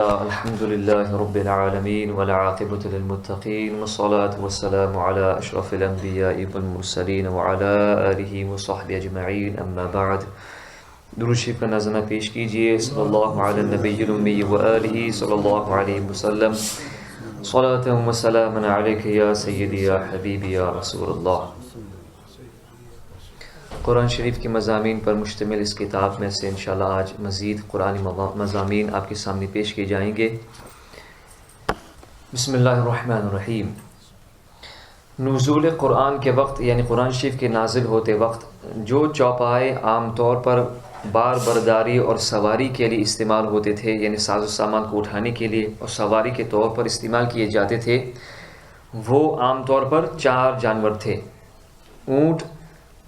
الحمد لله رب العالمين والعاقبة للمتقين والصلاة والسلام على أشرف الأنبياء والمرسلين وعلى آله وصحبه أجمعين أما بعد درود شریف کا نظمہ پیش کیجئے صلی اللہ علی النبی الامی وآلہ صلی اللہ علیہ وسلم صلاة و سلاما علیک یا سیدی یا حبیبی یا رسول اللہ۔ قرآن شریف کے مضامین پر مشتمل اس کتاب میں سے انشاءاللہ آج مزید قرآنی مضامین آپ کے سامنے پیش کیے جائیں گے۔ بسم اللہ الرحمن الرحیم۔ نزول قرآن کے وقت یعنی قرآن شریف کے نازل ہوتے وقت جو چوپائے عام طور پر بار برداری اور سواری کے لیے استعمال ہوتے تھے، یعنی ساز و سامان کو اٹھانے کے لیے اور سواری کے طور پر استعمال کیے جاتے تھے، وہ عام طور پر 4 جانور تھے: اونٹ،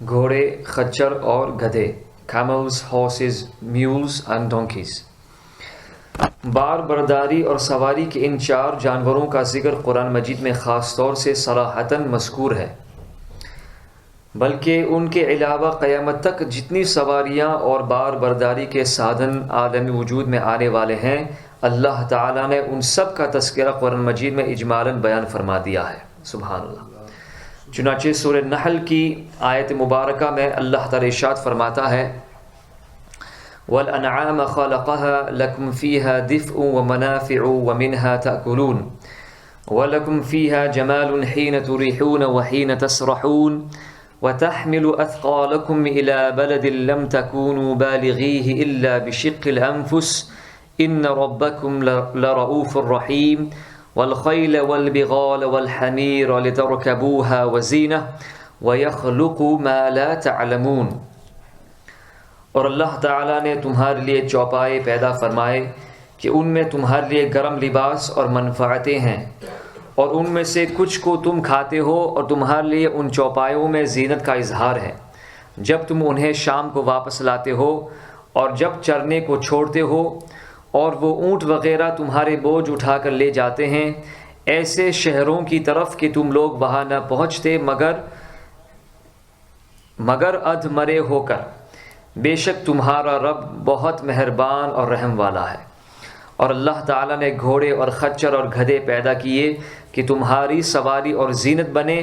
گھوڑے، خچر اور گدھے، camels, horses, mules and donkeys۔ بار برداری اور سواری کے ان 4 جانوروں کا ذکر قرآن مجید میں خاص طور سے صراحتاً مذکور ہے، بلکہ ان کے علاوہ قیامت تک جتنی سواریاں اور بار برداری کے سادھن عالمی وجود میں آنے والے ہیں، اللہ تعالیٰ نے ان سب کا تذکرہ قرآن مجید میں اجمالاً بیان فرما دیا ہے۔ سبحان اللہ۔ چنانچہ سورہ نحل کی آیت مبارکہ میں اللہ تعالیٰ ارشاد فرماتا ہے: وَالْأَنْعَامَ خَلَقَهَا لَكُمْ فِيهَا دِفْءٌ وَمَنَافِعُ وَمِنْهَا تَأْكُلُونَ وَلَكُمْ فِيهَا جَمَالٌ حِينَ تُرِيحُونَ وَحِينَ تَسْرَحُونَ وَتَحْمِلُ أَثْقَالَكُمْ إِلَى بَلَدٍ لَمْ تَكُونُوا بَالِغِيهِ إِلَّا بِشِقِّ الْأَنفُسِ إِنَّ رَبَّكُمْ لَرَؤُوفٌ رَحِيمٌ والخیل والبغال والحمیر لترکبوها وزینہ ویخلق ما لا تعلمون۔ اور اللہ تعالیٰ نے تمہارے لیے چوپائے پیدا فرمائے کہ ان میں تمہارے لیے گرم لباس اور منفعتیں ہیں، اور ان میں سے کچھ کو تم کھاتے ہو، اور تمہارے لیے ان چوپایوں میں زینت کا اظہار ہے جب تم انہیں شام کو واپس لاتے ہو اور جب چرنے کو چھوڑتے ہو، اور وہ اونٹ وغیرہ تمہارے بوجھ اٹھا کر لے جاتے ہیں ایسے شہروں کی طرف کہ تم لوگ وہاں نہ پہنچتے مگر ادھ مرے ہو کر۔ بے شک تمہارا رب بہت مہربان اور رحم والا ہے۔ اور اللہ تعالیٰ نے گھوڑے اور خچر اور گدھے پیدا کیے کہ تمہاری سواری اور زینت بنے،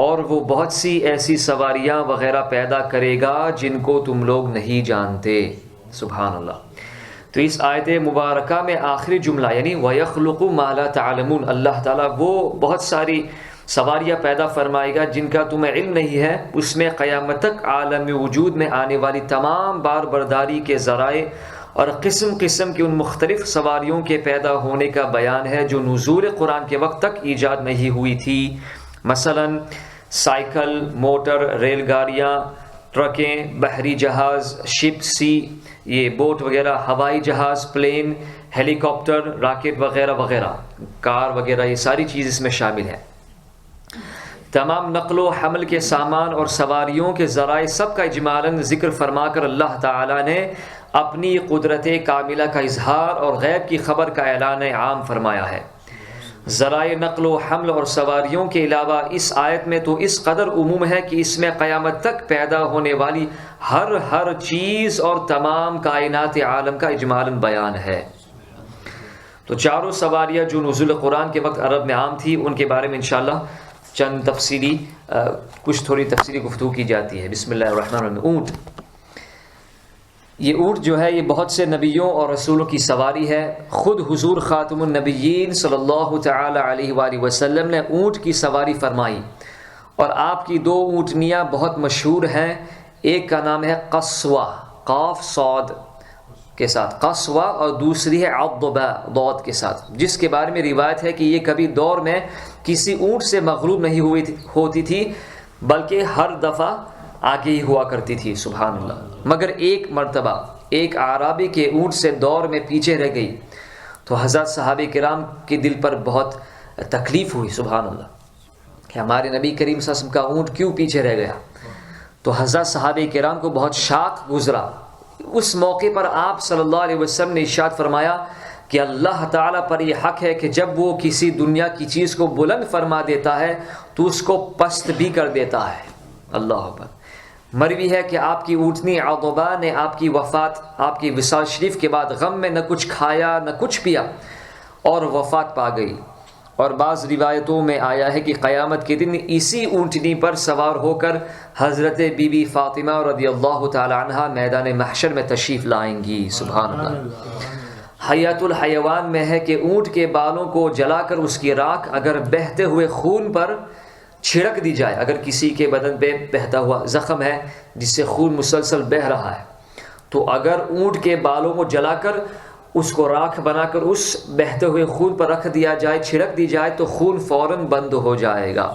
اور وہ بہت سی ایسی سواریاں وغیرہ پیدا کرے گا جن کو تم لوگ نہیں جانتے۔ سبحان اللہ۔ تو اس آیت مبارکہ میں آخری جملہ یعنی وَيَخْلُقُ مَا لَا تَعْلَمُونَ، اللہ تعالیٰ وہ بہت ساری سواریاں پیدا فرمائے گا جن کا تمہیں علم نہیں ہے، اس میں قیامت تک عالم وجود میں آنے والی تمام بار برداری کے ذرائع اور قسم قسم کی ان مختلف سواریوں کے پیدا ہونے کا بیان ہے جو نزول قرآن کے وقت تک ایجاد نہیں ہوئی تھی، مثلا سائیکل، موٹر، ریل گاڑیاں، ٹرکیں، بحری جہاز، شپ سی، یہ بوٹ وغیرہ، ہوائی جہاز، پلین، ہیلی کاپٹر، راکٹ وغیرہ وغیرہ، کار وغیرہ، یہ ساری چیز اس میں شامل ہے۔ تمام نقل و حمل کے سامان اور سواریوں کے ذرائع سب کا اجمالاً ذکر فرما کر اللہ تعالیٰ نے اپنی قدرت کاملہ کا اظہار اور غیب کی خبر کا اعلان عام فرمایا ہے۔ ذرائع نقل و حمل اور سواریوں کے علاوہ اس آیت میں تو اس قدر عموم ہے کہ اس میں قیامت تک پیدا ہونے والی ہر چیز اور تمام کائنات عالم کا اجمالاً بیان ہے۔ تو 4 سواریاں جو نزول قرآن کے وقت عرب میں عام تھی، ان کے بارے میں انشاءاللہ چند کچھ تھوڑی تفصیلی گفتگو کی جاتی ہے۔ بسم اللہ الرحمن الرحیم۔ اونٹ، یہ اونٹ جو ہے یہ بہت سے نبیوں اور رسولوں کی سواری ہے۔ خود حضور خاتم النبیین صلی اللہ تعالی علیہ وآلہ وسلم نے اونٹ کی سواری فرمائی، اور آپ کی 2 اونٹنیاں بہت مشہور ہیں۔ ایک کا نام ہے قصوہ، قاف صاد کے ساتھ قصوہ، اور دوسری ہے عضبہ، ضاد کے ساتھ، جس کے بارے میں روایت ہے کہ یہ کبھی دور میں کسی اونٹ سے مغلوب نہیں ہوتی تھی، بلکہ ہر دفعہ آگے ہی ہوا کرتی تھی۔ سبحان اللہ۔ مگر ایک مرتبہ ایک اعرابی کے اونٹ سے دور میں پیچھے رہ گئی تو حضرت صحابہ کرام کے دل پر بہت تکلیف ہوئی، سبحان اللہ، کہ ہمارے نبی کریم صلی اللہ علیہ وسلم کا اونٹ کیوں پیچھے رہ گیا۔ تو حضرت صحابہ کرام کو بہت شاق گزرا۔ اس موقع پر آپ صلی اللہ علیہ وسلم نے ارشاد فرمایا کہ اللہ تعالیٰ پر یہ حق ہے کہ جب وہ کسی دنیا کی چیز کو بلند فرما دیتا ہے تو اس کو پست بھی کر دیتا ہے۔ اللہ اکبر۔ مروی ہے کہ آپ کی اونٹنی عضبہ نے آپ کی وفات، آپ کی وصال شریف کے بعد غم میں نہ کچھ کھایا نہ کچھ پیا اور وفات پا گئی۔ اور بعض روایتوں میں آیا ہے کہ قیامت کے دن اسی اونٹنی پر سوار ہو کر حضرت بی بی فاطمہ رضی اللہ تعالی عنہا میدان محشر میں تشریف لائیں گی۔ سبحان اللہ۔ حیات الحیوان میں ہے کہ اونٹ کے بالوں کو جلا کر اس کی راکھ اگر بہتے ہوئے خون پر چھڑک دی جائے، اگر کسی کے بدن پہ بہتا ہوا زخم ہے جس سے خون مسلسل بہہ رہا ہے، تو اگر اونٹ کے بالوں کو جلا کر اس کو راکھ بنا کر اس بہتے ہوئے خون پر رکھ دیا جائے، چھڑک دی جائے، تو خون فوراً بند ہو جائے گا۔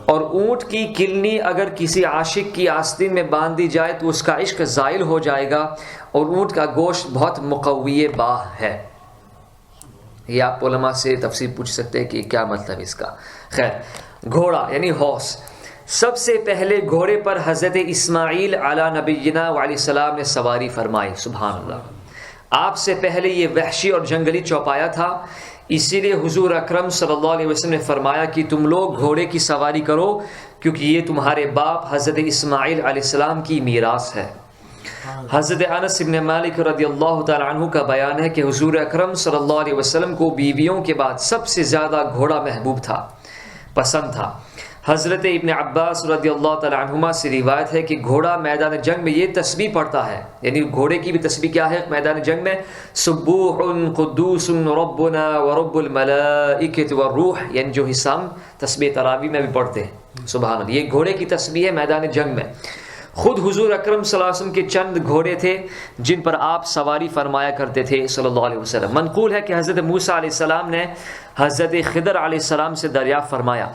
اور اونٹ کی کلنی اگر کسی عاشق کی آستین میں باندھ دی جائے تو اس کا عشق زائل ہو جائے گا۔ اور اونٹ کا گوشت بہت مقوی باہ ہے۔ یہ آپ علماء سے تفسیر پوچھ سکتے ہیں کہ کیا مطلب اس کا۔ خیر، گھوڑا یعنی ہارس، سب سے پہلے گھوڑے پر حضرت اسماعیل علی نبینا علیہ السلام نے سواری فرمائی۔ سبحان اللہ۔ آپ سے پہلے یہ وحشی اور جنگلی چوپایا تھا، اسی لیے حضور اکرم صلی اللہ علیہ وسلم نے فرمایا کہ تم لوگ گھوڑے کی سواری کرو، کیونکہ یہ تمہارے باپ حضرت اسماعیل علیہ السلام کی میراث ہے۔ حضرت انس بن مالک رضی اللہ تعالی عنہ کا بیان ہے کہ حضور اکرم صلی اللہ علیہ وسلم کو بیویوں کے بعد سب سے زیادہ گھوڑا محبوب تھا، پسند تھا۔ حضرت ابن عباس رضی اللہ تعالی عنہما سے روایت ہے کہ گھوڑا میدان جنگ میں یہ تسبیح پڑھتا ہے، یعنی گھوڑے کی بھی تسبیح کیا ہے میدان جنگ میں؟ سبوح قدوس ربنا ورب الملائکۃ والروح، یعنی جو حصہ ہم تسبیح تراویح میں بھی پڑھتے ہیں۔ سبحان اللہ، یہ گھوڑے کی تسبیح ہے میدان جنگ میں۔ خود حضور اکرم صلی اللہ علیہ وسلم کے چند گھوڑے تھے جن پر آپ سواری فرمایا کرتے تھے صلی اللہ علیہ وسلم۔ منقول ہے کہ حضرت موسیٰ علیہ السلام نے حضرت خضر علیہ السلام سے دریافت فرمایا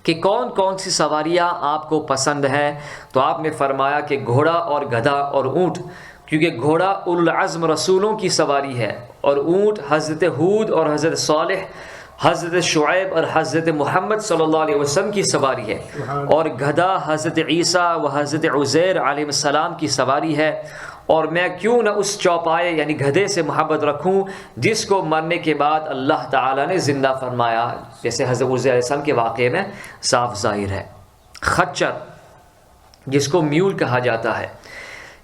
کہ کون کون سی سواریاں آپ کو پسند ہیں، تو آپ نے فرمایا کہ گھوڑا اور گدھا اور اونٹ، کیونکہ گھوڑا اولو العزم رسولوں کی سواری ہے، اور اونٹ حضرت ہود اور حضرت صالح، حضرت شعیب اور حضرت محمد صلی اللہ علیہ وسلم کی سواری ہے، اور گدھا حضرت عیسیٰ و حضرت عزیر علیہ السلام کی سواری ہے۔ اور میں کیوں نہ اس چوپائے یعنی گدھے سے محبت رکھوں جس کو مرنے کے بعد اللہ تعالیٰ نے زندہ فرمایا، جیسے حضرت عزیر علیہ السلام کے واقعے میں صاف ظاہر ہے۔ خچر جس کو میول کہا جاتا ہے،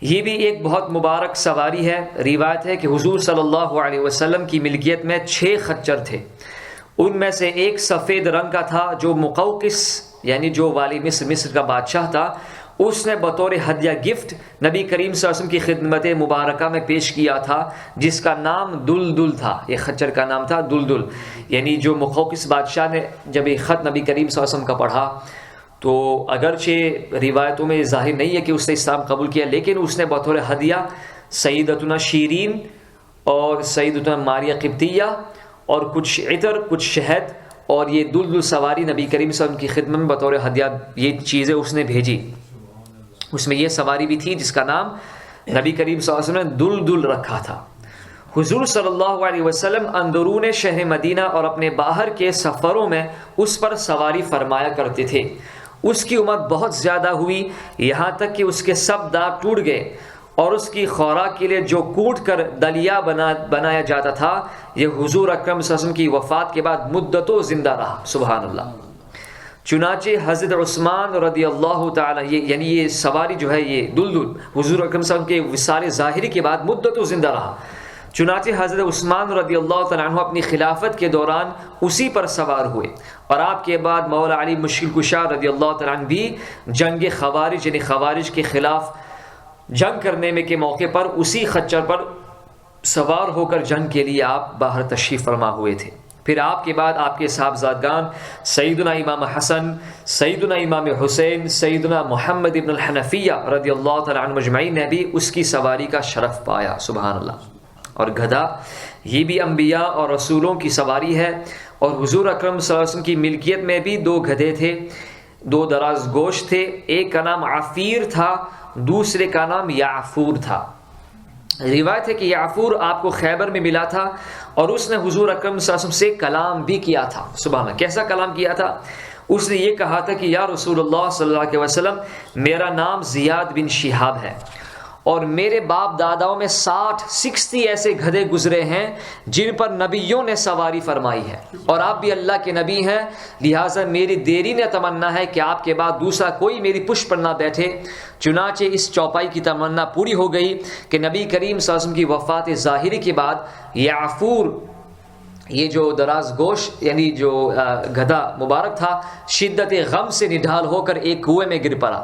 یہ بھی ایک بہت مبارک سواری ہے۔ روایت ہے کہ حضور صلی اللہ علیہ وسلم کی ملکیت میں 6 خچر تھے، ان میں سے ایک سفید رنگ کا تھا جو مقوقس یعنی جو والی مصر کا بادشاہ تھا، اس نے بطور ہدیہ گفٹ نبی کریم صلی اللہ علیہ وسلم کی خدمت مبارکہ میں پیش کیا تھا، جس کا نام دلدل تھا۔ یہ خچر کا نام تھا دلدل، یعنی جو مقوقس بادشاہ نے جب یہ خط نبی کریم صلی اللہ علیہ وسلم کا پڑھا تو اگرچہ روایتوں میں ظاہر نہیں ہے کہ اس نے اسلام قبول کیا، لیکن اس نے بطور ہدیہ سیدتنا شیرین اور سیدتنا ماریہ قبطیہ اور کچھ عطر، کچھ شہد اور یہ دلدل سواری نبی کریم صلی اللہ علیہ وسلم کی خدمت میں بطور ہدیہ یہ چیزیں اس نے بھیجی۔ اس میں یہ سواری بھی تھی جس کا نام نبی کریم صلی اللہ علیہ وسلم نے دلدل رکھا تھا۔ حضور صلی اللہ علیہ وسلم اندرون شہر مدینہ اور اپنے باہر کے سفروں میں اس پر سواری فرمایا کرتے تھے۔ اس کی عمر بہت زیادہ ہوئی، یہاں تک کہ اس کے سب دانت ٹوٹ گئے، اور اس کی خوراک کے لیے جو کوٹ کر دلیا بنایا جاتا تھا یہ حضور اکرم صلی اللہ علیہ وسلم کی وفات کے بعد مدتوں زندہ رہا۔ سبحان اللہ۔ چنانچہ حضرت عثمان رضی اللہ تعالی یعنی یہ سواری جو ہے یہ دلدل حضور اکرم صلی اللہ علیہ وسلم کے وصال ظاہری کے بعد مدتوں زندہ رہا۔ چنانچہ حضرت عثمان رضی اللہ تعالیٰ عنہ اپنی خلافت کے دوران اسی پر سوار ہوئے، اور آپ کے بعد مولا علی مشکل کشا رضی اللہ تعالیٰ عنہ بھی جنگ خوارج یعنی خوارج کے خلاف جنگ کرنے میں کے موقع پر اسی خچر پر سوار ہو کر جنگ کے لیے آپ باہر تشریف فرما ہوئے تھے۔ پھر آپ کے بعد آپ کے صاحبزادگان سیدنا امام حسن، سیدنا امام حسین، سیدنا محمد ابن الحنفیہ رضی اللہ تعالیٰ عنہ مجمعین نے بھی اس کی سواری کا شرف پایا۔ سبحان اللہ۔ اور گدھا یہ بھی انبیاء اور رسولوں کی سواری ہے، اور حضور اکرم صلی اللہ علیہ وسلم کی ملکیت میں بھی 2 گدھے تھے، 2 دراز گوشت تھے، ایک کا نام عفیر تھا، دوسرے کا نام یعفور تھا۔ روایت ہے کہ یعفور آپ کو خیبر میں ملا تھا، اور اس نے حضور اکرم صلی اللہ علیہ وسلم سے کلام بھی کیا تھا۔ سبحان اللہ۔ کیسا کلام کیا تھا؟ اس نے یہ کہا تھا کہ یا رسول اللہ صلی اللہ علیہ وسلم، میرا نام زیاد بن شہاب ہے، اور میرے باپ داداؤں میں 60 ایسے گدھے گزرے ہیں جن پر نبیوں نے سواری فرمائی ہے، اور آپ بھی اللہ کے نبی ہیں، لہٰذا میری دیرین تمنا ہے کہ آپ کے بعد دوسرا کوئی میری پشت پر نہ بیٹھے۔ چنانچہ اس چوپائی کی تمنا پوری ہو گئی کہ نبی کریم صلی اللہ علیہ وسلم کی وفات ظاہری کے بعد یعفور، یہ جو دراز گوش یعنی جو گدھا مبارک تھا، شدت غم سے نڈھال ہو کر ایک کنویں میں گر پڑا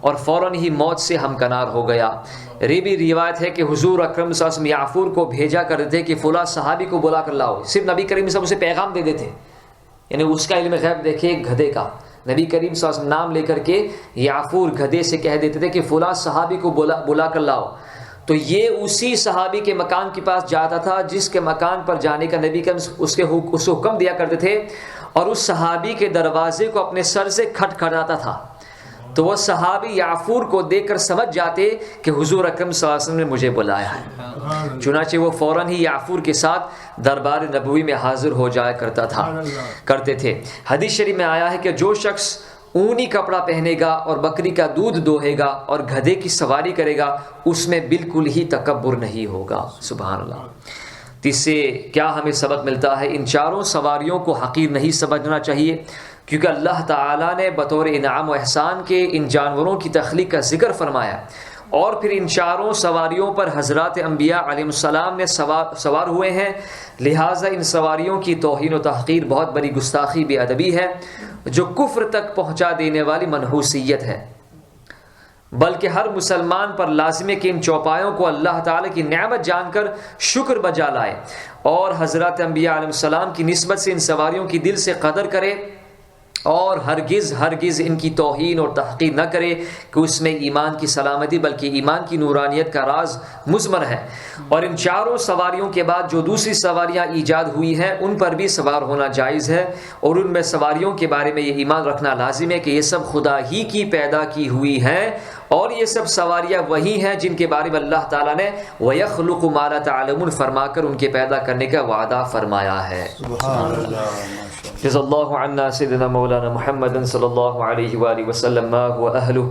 اور فوراً ہی موت سے ہمکنار ہو گیا۔ بھی روایت ہے کہ حضور اکرم صلی اللہ علیہ وسلم یعفور کو بھیجا کرتے تھے کہ فلاں صحابی کو بلا کر لاؤ، صرف نبی کریم صلی اللہ علیہ وسلم اسے پیغام دے دیتے، یعنی اس کا علم غیب دیکھے گدھے کا، نبی کریم صلی اللہ علیہ وسلم نام لے کر کے یعفور گدھے سے کہہ دیتے تھے کہ فلاں صحابی کو بلا کر لاؤ، تو یہ اسی صحابی کے مکان کے پاس جاتا تھا جس کے مکان پر جانے کا نبی کریم اس کو حکم دیا کرتے تھے، اور اس صحابی کے دروازے کو اپنے سر سے کھٹکھٹاتا تھا، تو وہ صحابی یعفور کو دیکھ کر سمجھ جاتے کہ حضور اکرم صلی اللہ علیہ وسلم نے مجھے بلایا ہے، چنانچہ وہ فوراً ہی یعفور کے ساتھ دربار نبوی میں حاضر ہو جایا کرتے تھے۔ حدیث شریف میں آیا ہے کہ جو شخص اونی کپڑا پہنے گا اور بکری کا دودھ دوہے گا اور گدھے کی سواری کرے گا، اس میں بالکل ہی تکبر نہیں ہوگا۔ سبحان اللہ۔ تو اس سے کیا ہمیں سبق ملتا ہے؟ ان چاروں سواریوں کو حقیر نہیں سمجھنا چاہیے، کیونکہ اللہ تعالیٰ نے بطور انعام و احسان کے ان جانوروں کی تخلیق کا ذکر فرمایا، اور پھر ان چاروں سواریوں پر حضرات انبیاء علیہ السلام نے سوار ہوئے ہیں، لہٰذا ان سواریوں کی توہین و تحقیر بہت بڑی گستاخی بے ادبی ہے جو کفر تک پہنچا دینے والی منحوسیت ہے۔ بلکہ ہر مسلمان پر لازم ہے کہ ان چوپایوں کو اللہ تعالیٰ کی نعمت جان کر شکر بجا لائے، اور حضرات انبیاء علیہ السلام کی نسبت سے ان سواریوں کی دل سے قدر کرے، اور ہرگز ان کی توہین اور تحقیر نہ کرے کہ اس میں ایمان کی سلامتی بلکہ ایمان کی نورانیت کا راز مضمر ہے۔ اور ان چاروں سواریوں کے بعد جو دوسری سواریاں ایجاد ہوئی ہیں ان پر بھی سوار ہونا جائز ہے، اور ان میں سواریوں کے بارے میں یہ ایمان رکھنا لازم ہے کہ یہ سب خدا ہی کی پیدا کی ہوئی ہیں، اور یہ سب سواریاں وہی ہیں جن کے بارے میں اللہ تعالیٰ نے وَيَخْلُقُ مَا لَا تَعْلَمُونَ فرما کر ان کے پیدا کرنے کا وعدہ فرمایا ہے۔ سبحان اللہ۔ جزا اللہ عنا سیدنا مولانا محمد صلی اللہ علیہ وآلہ وسلم ما هو اہلہ۔